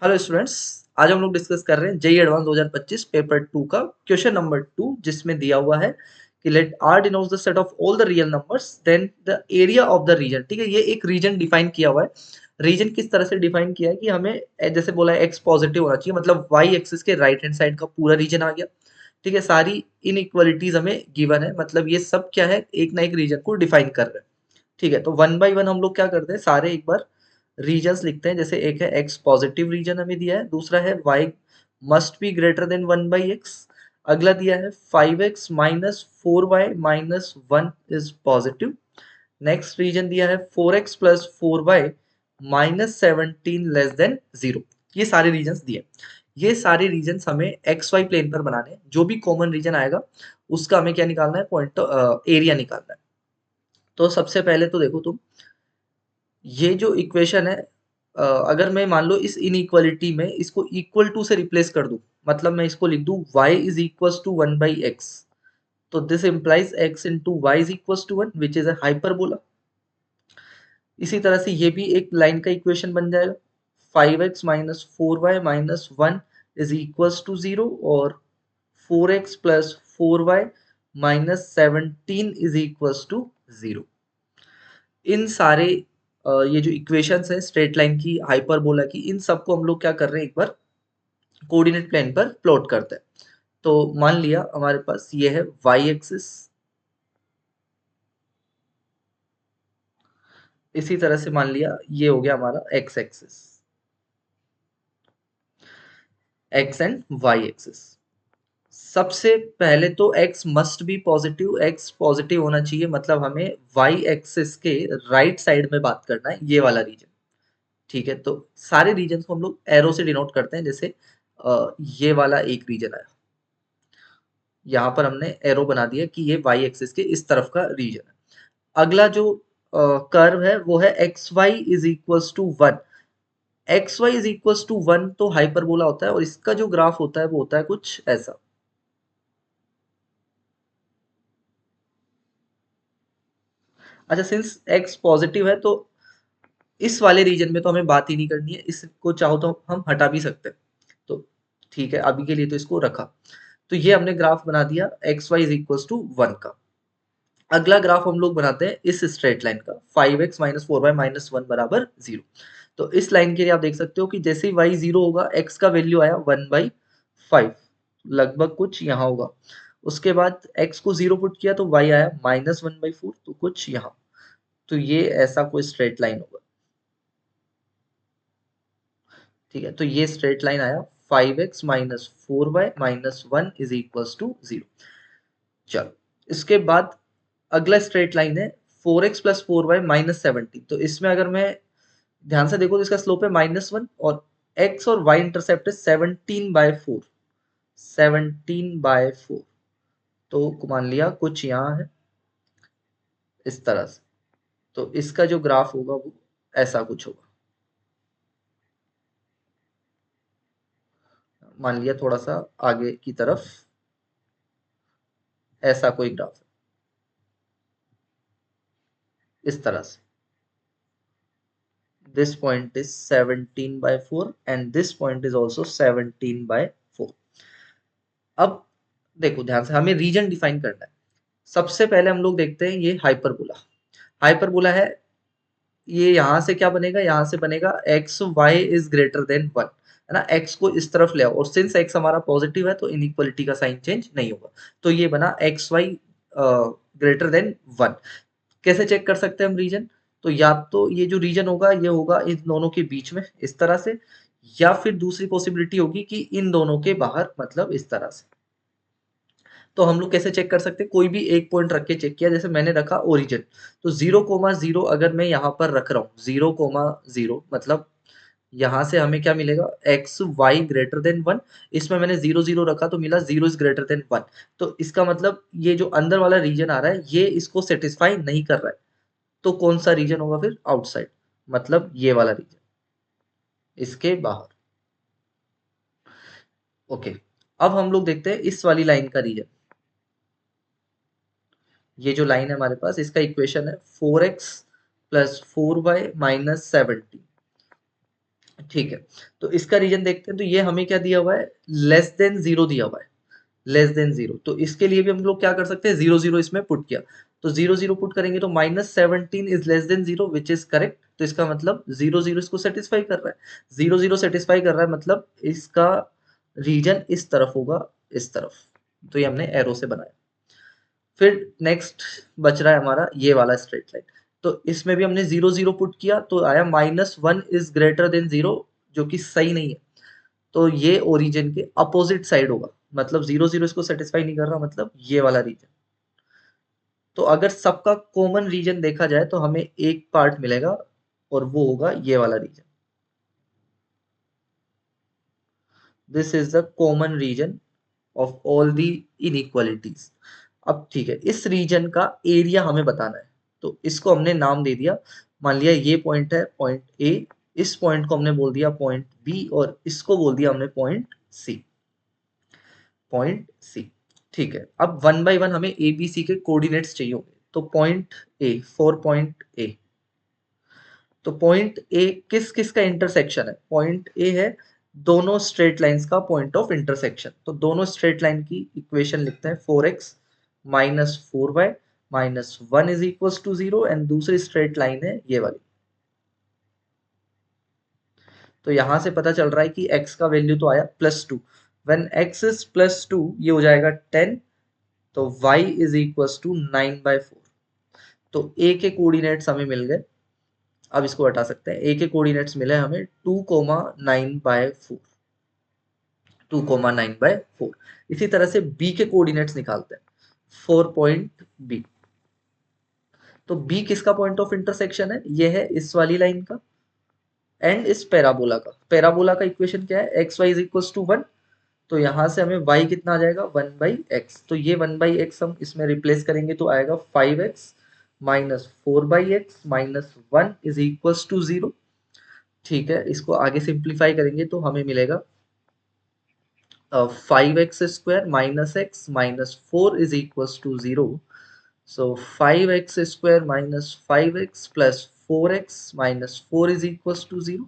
Hello students. आज हम लोग डिस्कस कर रहे हैं जेईई एडवांस 2025 पेपर 2 का क्वेश्चन नंबर 2, जिसमें दिया हुआ है कि let R denotes the set of all the real numbers then the area of the region. ठीक है, ये एक रीजन डिफाइन किया हुआ है। रीजन किस तरह से डिफाइन किया है कि हमें जैसे बोला है एक्स पॉजिटिव होना चाहिए, मतलब वाई एक्सिस के राइट हैंड साइड का पूरा रीजन आ गया। ठीक है, सारी इनइक्वालिटीज हमें गिवन है, मतलब ये सब क्या है, एक ना एक रीजन को डिफाइन कर रहे हैं। ठीक है, तो वन बाय वन हम लोग क्या करते हैं, सारे एक बार रीजन्स लिखते हैं। जैसे एक है एक्स पॉजिटिव रीजन हमें दिया है, दूसरा है y must be greater than 1/x, अगला दिया है 5x minus 4y minus 1 is positive. Next region दिया है 4x plus 4y minus 17 less than 0। ये सारे रीजन्स दिए। ये सारे रीजन्स हमें एक्स वाई प्लेन पर बनाने हैं। जो भी कॉमन रीजन आएगा उसका हमें क्या निकालना है, पॉइंट एरिया निकालना है। तो सबसे पहले तो देखो तुम, ये जो इक्वेशन है, अगर मैं मान लो इस इनइक्वालिटी में इसको इक्वल टू से रिप्लेस कर दूं, मतलब मैं इसको लिख दूं y is equal to 1/x, तो this implies x into y is equal to 1 which is a hyperbola. इसी तरह से ये भी एक लाइन का इक्वेशन बन जाएगा, 5x minus 4y minus 1 is equal to 0, और 4x plus 4y minus 17 is equal to 0। इन सारे ये जो इक्वेशंस हैं स्ट्रेट लाइन की, हाइपरबोला की, इन सबको हम लोग क्या कर रहे हैं, एक बार कोऑर्डिनेट प्लेन पर प्लॉट करते हैं। तो मान लिया हमारे पास ये है वाई एक्सिस, इसी तरह से मान लिया ये हो गया हमारा x axis, x and y axis. सबसे पहले तो x must be positive, x positive होना चाहिए, मतलब हमें y एक्सिस के राइट साइड में बात करना है, ये वाला रीजन। ठीक है, तो सारे रीजन को हम लोग एरो से डिनोट करते हैं। जैसे ये वाला एक रीजन आया, यहाँ पर हमने एरो बना दिया कि ये y एक्सिस के इस तरफ का रीजन है। अगला जो कर्व है वो है x y is equals to 1। X y is equals to 1 तो हाइपरबोला होता है, और इसका जो ग्राफ होता है वो होता है कुछ ऐसा। अच्छा, सिंस एक्स पॉजिटिव है तो इस वाले रीजन में तो हमें बात ही नहीं करनी है, इसको चाहो तो हम हटा भी सकते हैं। तो ठीक है, अभी के लिए तो इसको रखा। तो ये हमने ग्राफ बना दिया x y is equals to 1 का। अगला ग्राफ हम लोग बनाते हैं इस स्ट्रेट लाइन का, 5x माइनस 4y माइनस 1 बराबर 0। तो इस लाइन के लिए आप देख सकते हो कि जैसे ही y 0 होगा, x का वैल्यू आया 1/5, लगभग कुछ यहाँ होगा। उसके बाद x को 0 पुट किया तो y आया माइनस 1/4, तो कुछ यहाँ। तो ये ऐसा कोई स्ट्रेट लाइन होगा। ठीक है, तो ये स्ट्रेट लाइन आया 5x minus 4y minus 1 is equals to 0। चलो, इसके बाद अगला स्ट्रेट लाइन है 4x प्लस 4y माइनस 17। तो इसमें अगर मैं ध्यान से देखो तो इसका स्लोप है -1, और x और y इंटरसेप्ट है 17/4, 17/4। तो मान लिया कुछ यहाँ है इस तरह से। तो इसका जो ग्राफ होगा वो ऐसा कुछ होगा। मान लिया थोड़ा सा आगे की तरफ ऐसा कोई ग्राफ है इस तरह से। this point is 17/4 and this point is also 17/4। अब देखो ध्यान से, हमें रीजन डिफाइन करना है। सबसे पहले हम लोग देखते हैं ये हाइपरबोला। हाइपरबोला है, ये यहाँ से क्या बनेगा, यहाँ से बनेगा x y is greater than 1, है ना। एक्स को इस तरफ ले आओ, और सिंस एक्स हमारा पॉजिटिव है तो इनइक्वालिटी का साइन चेंज नहीं होगा। तो ये बना एक्स वाई ग्रेटर देन 1। कैसे चेक कर सकते हैं हम रीजन, तो या तो ये जो रीजन होगा ये होगा इन दोनों के बीच में इस तरह से, या फिर दूसरी पॉसिबिलिटी होगी कि इन दोनों के बाहर, मतलब इस तरह से। तो हम लोग कैसे चेक कर सकते हैं, कोई भी एक पॉइंट रख के चेक किया, जैसे मैंने रखा ओरिजिन। तो 0,0 अगर मैं यहाँ पर रख रहा हूँ 0,0, मतलब यहाँ से हमें क्या मिलेगा, एक्स वाई ग्रेटर देन 1। इसमें मैंने 0,0 रखा तो मिला 0 इज ग्रेटर देन 1। तो इसका मतलब ये जो अंदर वाला रीजन आ रहा है ये इसको सेटिस्फाई नहीं कर रहा है। तो कौन सा रीजन होगा फिर, आउटसाइड, मतलब ये वाला रीजन, इसके बाहर। ओके, अब हम लोग देखते हैं इस वाली लाइन का रीजन। ये जो लाइन है हमारे पास, इसका इक्वेशन है 4x प्लस 4y माइनस 17। ठीक है, तो इसका रीजन देखते हैं। तो ये हमें क्या दिया हुआ है, लेस देन जीरो दिया हुआ है, लेस देन जीरो। तो इसके लिए भी हम लोग क्या कर सकते हैं, जीरो जीरो इसमें पुट किया, तो जीरो जीरो पुट करेंगे तो -17 is less than zero, which is correct. तो इसका मतलब जीरो जीरो इसको सेटिस्फाई कर रहा है, जीरो जीरो सेटिस्फाई कर रहा है, मतलब इसका रीजन इस तरफ होगा, इस तरफ। तो ये हमने एरो से बनाया। फिर नेक्स्ट बच रहा है हमारा ये वाला स्ट्रेट लाइन। तो इसमें भी हमने जीरो जीरो पुट किया तो आया -1 इज ग्रेटर देन जीरो, जो कि सही नहीं है। तो ये ओरिजिन के अपोजिट साइड होगा, मतलब जीरो जीरो इसको सेटिस्फाई नहीं कर रहा, मतलब ये वाला रीजन। तो अगर सबका कॉमन रीजन देखा जाए तो हमें एक पार्ट मिलेगा और वो होगा ये वाला region. This is the common region of all the inequalities. अब ठीक है, इस रीजन का एरिया हमें बताना है, तो इसको हमने नाम दे दिया। मान लिया ये पॉइंट है पॉइंट ए, इस पॉइंट को हमने बोल दिया पॉइंट बी, और इसको बोल दिया हमने पॉइंट सी, पॉइंट सी। ठीक है, अब वन बाय वन हमें ए बी सी के कोऑर्डिनेट्स चाहिए होंगे। तो point A, for point A, तो पॉइंट ए किस किस का इंटरसेक्शन है, पॉइंट ए है दोनों स्ट्रेट लाइंस का पॉइंट ऑफ इंटरसेक्शन। तो दोनों स्ट्रेट लाइन की इक्वेशन लिखते हैं, 4x minus 4y minus 1 is equal to 0, and दूसरी स्ट्रेट लाइन है ये वाली। तो यहां से पता चल रहा है कि x का वैल्यू तो आया +2, व्हेन x इज +2 ये हो जाएगा 10, तो y इज इक्वल टू 9/4। तो a के कोऑर्डिनेट्स हमें मिल गए। अब इसको हटा सकते हैं, a के कोऑर्डिनेट्स मिले हमें 2,9/4, 2,9/4। इसी तरह से b के कोऑर्डिनेट्स निकालते हैं, 4 पॉइंट b। तो b किसका पॉइंट ऑफ इंटरसेक्शन है, ये है इस वाली लाइन का एंड इस पैराबोला का। पैराबोला का इक्वेशन क्या है, x y is equal to 1। तो यहां से हमें y कितना आ जाएगा, 1/x। तो ये 1/x हम इसमें रिप्लेस करेंगे तो आएगा 5x minus 4/x minus 1 is equal to 0। ठीक है, इसको आगे सिंप्लीफाई करेंगे तो हमें मिलेगा 5x² minus x minus 4 is equal to 0। So 5x² minus 5x plus 4x minus 4 is equal to 0।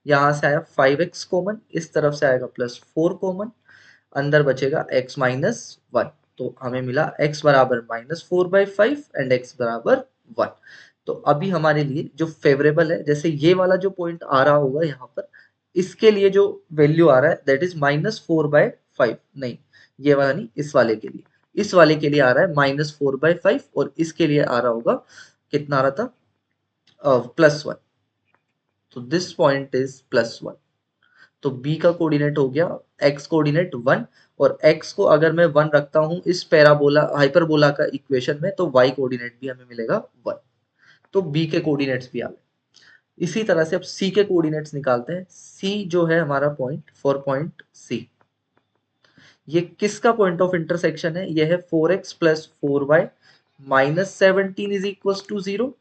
यहाँ से आया 5x कॉमन, इस तरफ से आएगा +4 कॉमन, अंदर बचेगा x माइनस 1। तो हमें मिला x बराबर -4/5 एंड x बराबर 1। तो अभी हमारे लिए जो फेवरेबल है, जैसे ये वाला जो पॉइंट आ रहा होगा यहाँ पर, इसके लिए जो वैल्यू आ रहा है दैट इज -4/5, नहीं ये वाला नहीं, इस वाले के लिए, इस वाले के लिए आ रहा है -4/5, और इसके लिए आ रहा होगा, कितना आ रहा था, +1। तो दिस पॉइंट इज +1। तो b का कोऑर्डिनेट हो गया x कोऑर्डिनेट 1, और x को अगर मैं 1 रखता हूं इस पैराबोला हाइपरबोला का इक्वेशन में, तो y कोऑर्डिनेट भी हमें मिलेगा 1। तो b के कोऑर्डिनेट्स भी आ गए। इसी तरह से अब c के कोऑर्डिनेट्स निकालते हैं। c जो है हमारा पॉइंट, फॉर पॉइंट c, ये किसका पॉइंट ऑफ इंटरसेक्शन है, ये है 4x plus 4y minus 17 is equal to 0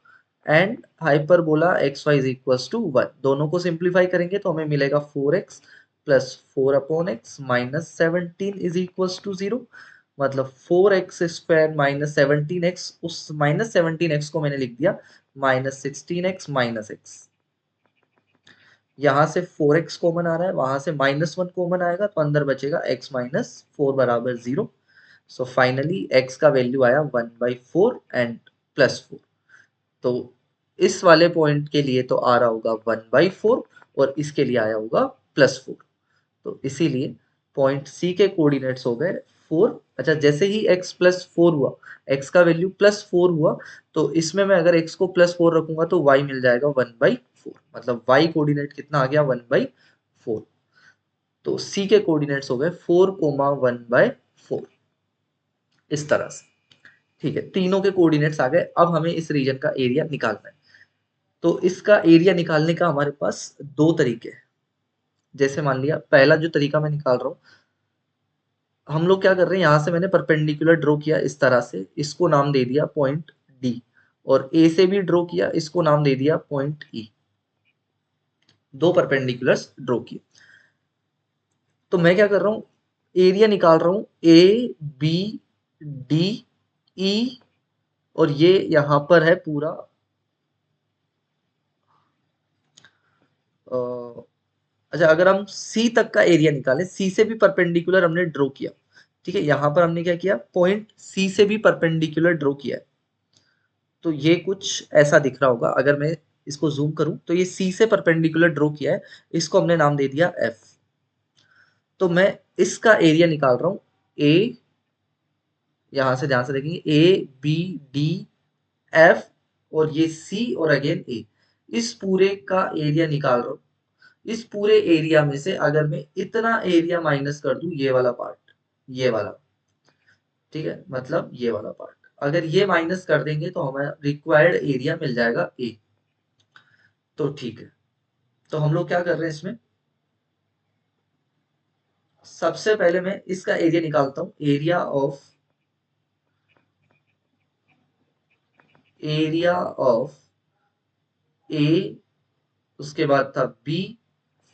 and hyperbola xy is equal to 1। दोनों को सिंप्लीफाई करेंगे तो हमें मिलेगा 4x plus 4/x minus 17 is equal to 0, मतलब 4x² माइनस 17x, उस -17x को मैंने लिख दिया -16x माइनस x। यहाँ से 4x कॉमन आ रहा है, वहां से -1 कॉमन आएगा, तो अंदर बचेगा x माइनस 4 बराबर 0। सो फाइनली x का वैल्यू आया 1/4 एंड +4। तो इस वाले पॉइंट के लिए तो आ रहा होगा 1/4, और इसके लिए आया होगा +4। तो इसीलिए पॉइंट C के कोऑर्डिनेट्स हो गए 4। अच्छा, जैसे ही x +4 हुआ, x का वैल्यू +4 हुआ, तो इसमें मैं अगर x को +4 रखूंगा तो y मिल जाएगा 1/4, मतलब y कोऑर्डिनेट कितना आ गया, 1/4। तो C के कोऑर्डिनेट्स हो गए 4, 1/4, इस तरह से। ठीक है, तीनों के कोऑर्डिनेट्स आ गए। अब हमें इस रीजन का एरिया निकालना है। तो इसका एरिया निकालने का हमारे पास दो तरीके हैं। जैसे मान लिया पहला जो तरीका मैं निकाल रहा हूँ, हम लोग क्या कर रहे हैं, यहाँ से मैंने परपेंडिकुलर ड्रॉ किया इस तरह से, इसको नाम दे दिया पॉइंट डी, और ए से भी ड्रॉ किया, इसको नाम दे दिया पॉइंट ई। दो परपेंडिकुलर्स ड्रॉ किए। तो मैं क्या कर रहा हूँ, एरिया निकाल रहा हूँ ए बी डी ई, और ये यहाँ पर है पूरा अच्छा, अगर हम सी तक का एरिया निकालें, सी से भी परपेंडिकुलर हमने ड्रॉ किया, ठीक है, यहाँ पर हमने क्या किया, पॉइंट सी से भी परपेंडिकुलर ड्रॉ किया है, तो ये कुछ ऐसा दिख रहा होगा। अगर मैं इसको जूम करूं तो ये सी से परपेंडिकुलर ड्रॉ किया है, इसको हमने नाम दे दिया एफ। तो मैं इसका एरिया निकाल रहा हूँ, ए, यहां से ध्यान से देखेंगे, ए बी डी एफ, और ये सी और अगेन ए, इस पूरे का एरिया निकाल रहा हूँ। इस पूरे एरिया में से अगर मैं इतना एरिया माइनस कर दूं, ये वाला पार्ट, ये वाला, ठीक है, मतलब ये वाला पार्ट, अगर ये माइनस कर देंगे तो हमें रिक्वायर्ड एरिया मिल जाएगा ए। तो ठीक है, तो हम लोग क्या कर रहे हैं इसमें, सबसे पहले मैं इसका एरिया निकालता हूं, एरिया ऑफ ए, उसके बाद था बी,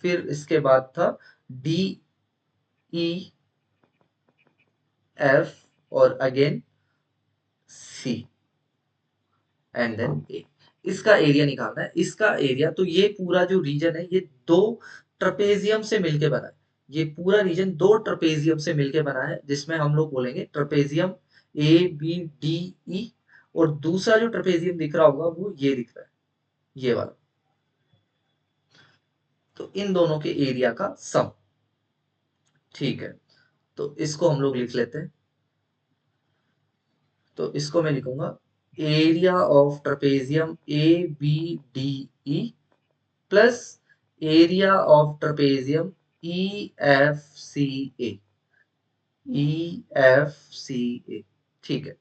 फिर इसके बाद था डी ई एफ, और अगेन सी, एंड देन ए। इसका एरिया निकालना है, इसका एरिया, तो ये पूरा जो रीजन है ये दो ट्रपेजियम से मिलके बना है, ये पूरा रीजन दो ट्रपेजियम से मिलके बना है, जिसमें हम लोग बोलेंगे trapezium A B D E, और दूसरा जो ट्रपेजियम दिख रहा होगा वो ये दिख रहा है, ये वाला, तो इन दोनों के एरिया का सम, ठीक है। तो इसको हम लोग लिख लेते हैं, तो इसको मैं लिखूंगा area of trapezium A B D E plus area of trapezium E F C A, E F C A, ठीक है।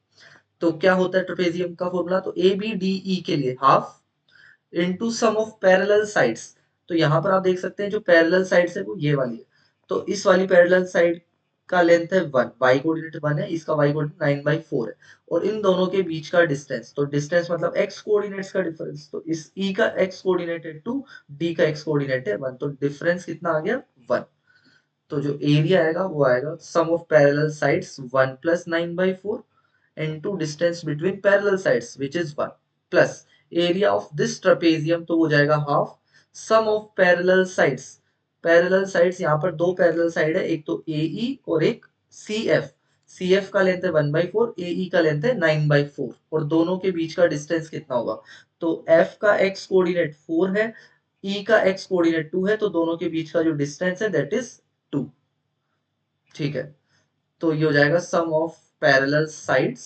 तो क्या होता है ट्रपेजियम का फॉर्मूला, तो ए बी डी ई के लिए half into sum of parallel sides, तो यहाँ पर आप देख सकते हैं जो पैरेलल साइड्स है वो ये वाली है, तो इस वाली पैरेलल साइड का लेंथ है 1, वाई कोऑर्डिनेट 1 है, इसका वाई कोऑर्डिनेट 9/4 है, और इन दोनों के बीच का डिस्टेंस, तो डिस्टेंस मतलब एक्स कोऑर्डिनेट्स का डिफरेंस, तो इस ई का एक्स कोऑर्डिनेट है 2, डी का एक्स कोऑर्डिनेट है 1, तो डिफरेंस कितना आ गया 1। तो जो एरिया आएगा वो आएगा sum of parallel sides 1 plus 9/4 into distance between parallel sides which is 1 plus area of this trapezium, तो हो जाएगा half sum of parallel sides, यहाँ पर दो पैरेलल साइड है, एक तो AE और एक CF, CF का लेंथ है 1/4, AE का लेंथ है 9/4, और दोनों के बीच का डिस्टेंस कितना होगा, तो F का x कोऑर्डिनेट 4 है, E का x कोऑर्डिनेट 2 है, तो दोनों के बीच का जो डिस्टेंस है दैट इज 2, ठीक है। तो ये हो जाएगा sum of parallel sides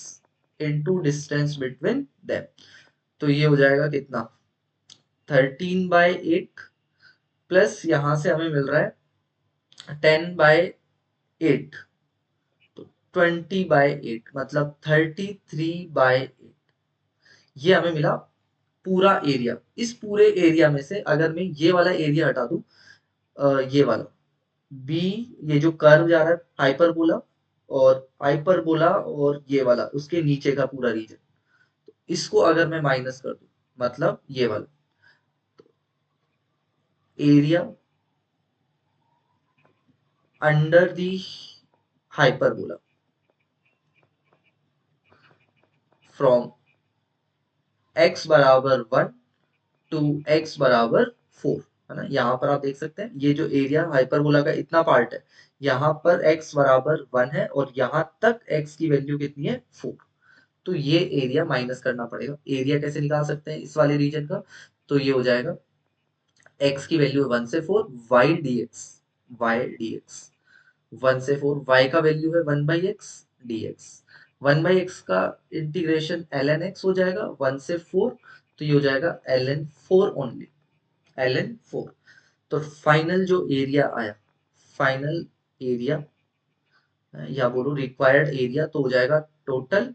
into distance between them, तो ये हो जाएगा कितना 13/8 प्लस यहाँ से हमें मिल रहा है 10/8, तो 20/8 मतलब 33/8, ये हमें मिला पूरा एरिया। इस पूरे एरिया में से अगर मैं ये वाला एरिया हटा दूं, ये वाला बी, ये जो कर्व जा रहा है हाइपरबोला, और हाइपरबोला और ये वाला उसके नीचे का पूरा रीजन, इसको अगर मैं माइनस कर दूं, मतलब ये वाला area under the hyperbola from x बराबर 1 टू x बराबर 4, है ना, यहाँ पर आप देख सकते हैं ये जो एरिया हाइपरबोला का इतना पार्ट है, यहाँ पर x बराबर 1 है, और यहाँ तक x की वैल्यू कितनी है 4, तो ये एरिया माइनस करना पड़ेगा। एरिया कैसे निकाल सकते हैं इस वाले रीजन का, तो ये हो जाएगा x की वैल्यू है 1 से 4, y dx 1 से 4, y का वैल्यू है 1/x dx, 1/x का इंटीग्रेशन ln x हो जाएगा 1 से 4, तो ये हो जाएगा ln 4 ओनली, ln 4। तो फाइनल जो एरिया आया, फाइनल एरिया या बोलो रिक्वायर्ड एरिया, तो हो जाएगा टोटल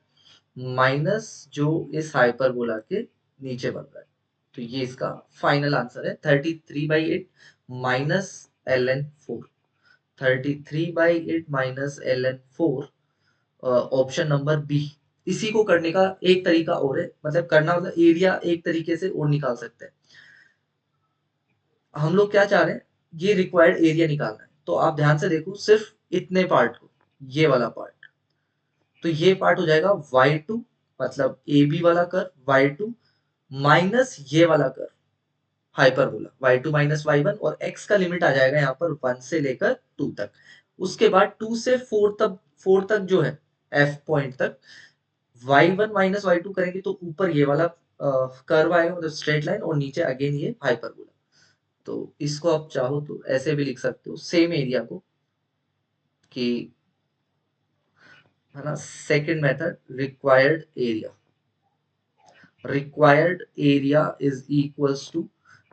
माइनस जो इस हाइपरबोला के नीचे बन रहा है, तो ये इसका फाइनल आंसर है 33/8 minus ln 4, 33/8 minus ln 4, option number B. इसी को करने का एक तरीका और है, मतलब करना मतलब एरिया एक तरीके से और निकाल सकते हैं। हम लोग क्या चाह रहे हैं, ये रिक्वायर्ड एरिया निकालना है, तो आप ध्यान से देखो सिर्फ इतने पार्ट को, ये वाला पार्ट, तो ये पार्ट हो जाएगा y2, मतलब ए बी वाला कर्व y2 माइनस ये वाला curve, hyperbola y2 minus y1 और x का लिमिट आ जाएगा यहाँ पर 1 से लेकर 2 तक। उसके बाद 2 से 4 तक जो है f पॉइंट तक y1 माइनस y2 करेंगे तो ऊपर ये वाला कर्व आएगा मतलब स्ट्रेट लाइन और नीचे अगेन ये हाइपरबोला। तो इसको आप चाहो तो ऐसे भी लिख सकते हो सेम एरिया को कि है ना second method required area is equals to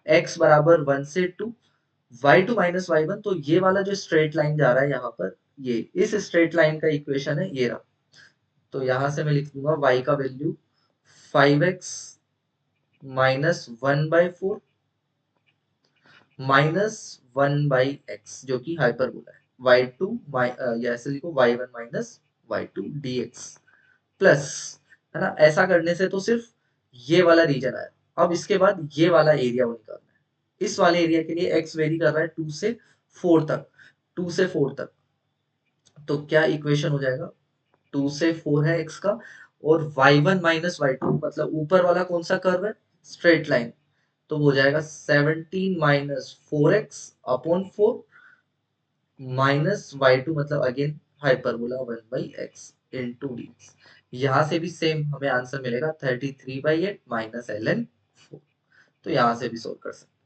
x बराबर 1 से 2 y2 माइनस y1। तो ये वाला जो स्ट्रेट लाइन जा रहा है यहाँ पर ये इस स्ट्रेट लाइन का इक्वेशन है ये रहा। तो यहां से मैं लिख दूंगा y का value 5x minus 1/4 minus 1/x जो कि हाइपरबोला है y2 या ऐसे लिखो y1 minus y2 dx plus है ना। ऐसा करने से तो सिर्फ ये वाला रीजन आया। अब इसके बाद ये वाला एरिया निकालना है। इस वाले एरिया के लिए x वेरी कर रहा है 2 से 4 तक 2 से 4 तक। तो क्या इक्वेशन हो जाएगा 2 से 4 है x का और y1 माइनस y2 मतलब ऊपर वाला कौन सा कर्व है स्ट्रेट लाइन। तो वो हो जाएगा 17 minus 4x upon 4 minus y2 मतलब again hyperbola 1/x into D. यहाँ से भी सेम हमें आंसर मिलेगा 33/8 माइनस ln 4। तो यहाँ से भी सोल्व कर सकते हैं।